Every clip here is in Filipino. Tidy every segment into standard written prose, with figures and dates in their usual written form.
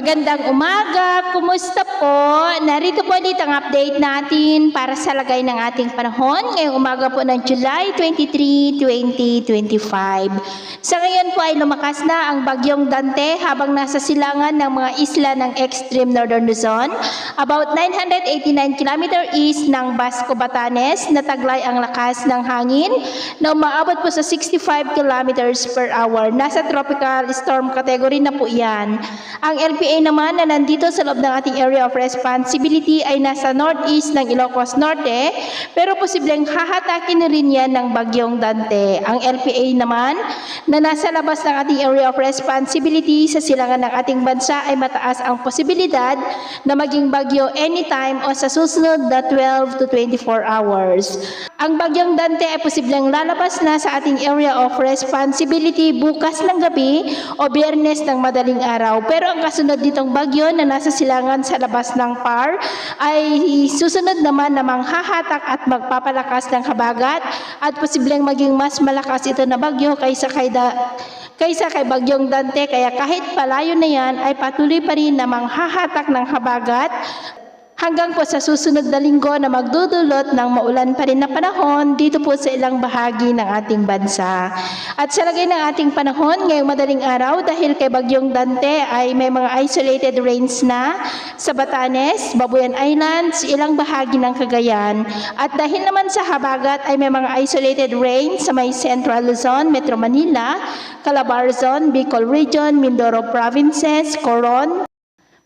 Magandang umaga, kumusta po? Narito po dito ang update natin para sa lagay ng ating panahon ngayong umaga po ng July 23, 2025. Sa ngayon po ay lumakas na ang bagyong Dante habang nasa silangan ng mga isla ng extreme northern Luzon. About 989 km east ng Basco, Batanes, nataglay ang lakas ng hangin na umaabot po sa 65 km per hour. Nasa tropical storm category na po yan. Ang LPA naman na nandito sa loob ng ating area of responsibility ay nasa northeast ng Ilocos Norte, pero posibleng hahatakin rin yan ng bagyong Dante. Ang LPA naman na nasa labas ng ating area of responsibility sa silangan ng ating bansa ay mataas ang posibilidad na maging bagyo anytime o sa susunod na 12 to 24 hours. Ang bagyong Dante ay posibleng lalabas na sa ating area of responsibility bukas ng gabi o Biyernes ng madaling araw. Pero ang kasunod ditong bagyo na nasa silangan sa labas ng PAR ay susunod naman na manghahatak at magpapalakas ng habagat at posibleng maging mas malakas ito na bagyo kaysa kay bagyong Dante. Kaya kahit palayo na yan ay patuloy pa rin na manghahatak ng habagat hanggang po sa susunod na linggo na magdudulot ng maulan pa rin na panahon dito po sa ilang bahagi ng ating bansa. At sa lagay ng ating panahon ngayong madaling araw dahil kay bagyong Dante ay may mga isolated rains na sa Batanes, Babuyan Islands, ilang bahagi ng Cagayan. At dahil naman sa habagat ay may mga isolated rains sa may Central Luzon, Metro Manila, Calabarzon, Bicol Region, Mindoro Provinces, Coron,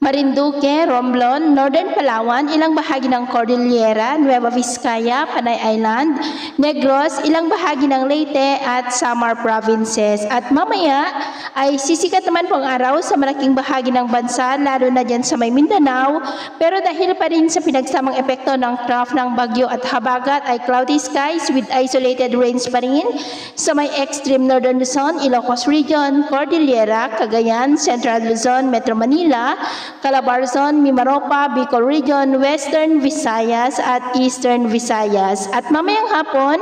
Marinduque, Romblon, Northern Palawan, ilang bahagi ng Cordillera, Nueva Vizcaya, Panay Island, Negros, ilang bahagi ng Leyte at Samar Provinces. At mamaya ay sisikat naman po ang araw sa malaking bahagi ng bansa, lalo na dyan sa may Mindanao. Pero dahil pa rin sa pinagsamang epekto ng trough ng bagyo at habagat ay cloudy skies with isolated rains pa rin sa may extreme northern Luzon, Ilocos Region, Cordillera, Cagayan, Central Luzon, Metro Manila, Calabarzon, Mimaropa, Bicol Region, Western Visayas at Eastern Visayas. At mamayang hapon,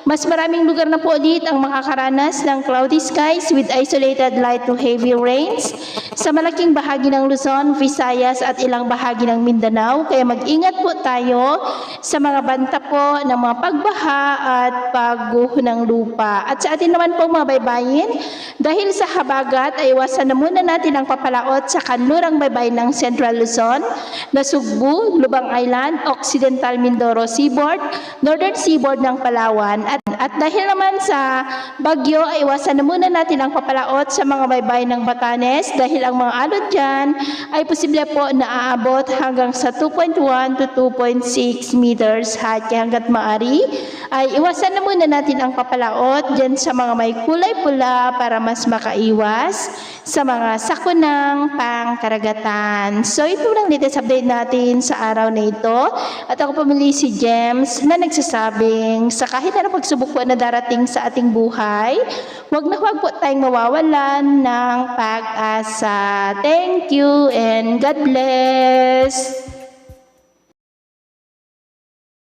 mas maraming lugar na po ulit ang makakaranas ng cloudy skies with isolated light to heavy rains sa malaking bahagi ng Luzon, Visayas at ilang bahagi ng Mindanao. Kaya mag-ingat po tayo sa mga banta po ng mga pagbaha at pagguho ng lupa. At sa atin naman po mga baybayin, dahil sa habagat ay iwasan na muna natin ang papalaot sa kanlurang baybayin ng Central Luzon, Nasugbu, Lubang Island, Occidental Mindoro Seaboard, Northern Seaboard ng Palawan. At dahil naman sa bagyo ay iwasan na muna natin ang papalaot sa mga baybayin ng Batanes dahil ang mga alon dyan ay posible po na aabot hanggang sa 2.1 to 2.6 meters high. Kaya hanggat maari ay iwasan na muna natin ang papalaot dyan sa mga may kulay pula para mas makaiwas sa mga sakunang pangkaragatan. So ito lang latest update natin sa araw na ito. At ako pumili si James na nagsasabing sa kahit na pagsubok po na darating sa ating buhay, huwag po tayong mawawalan ng pag-asa. Thank you and God bless!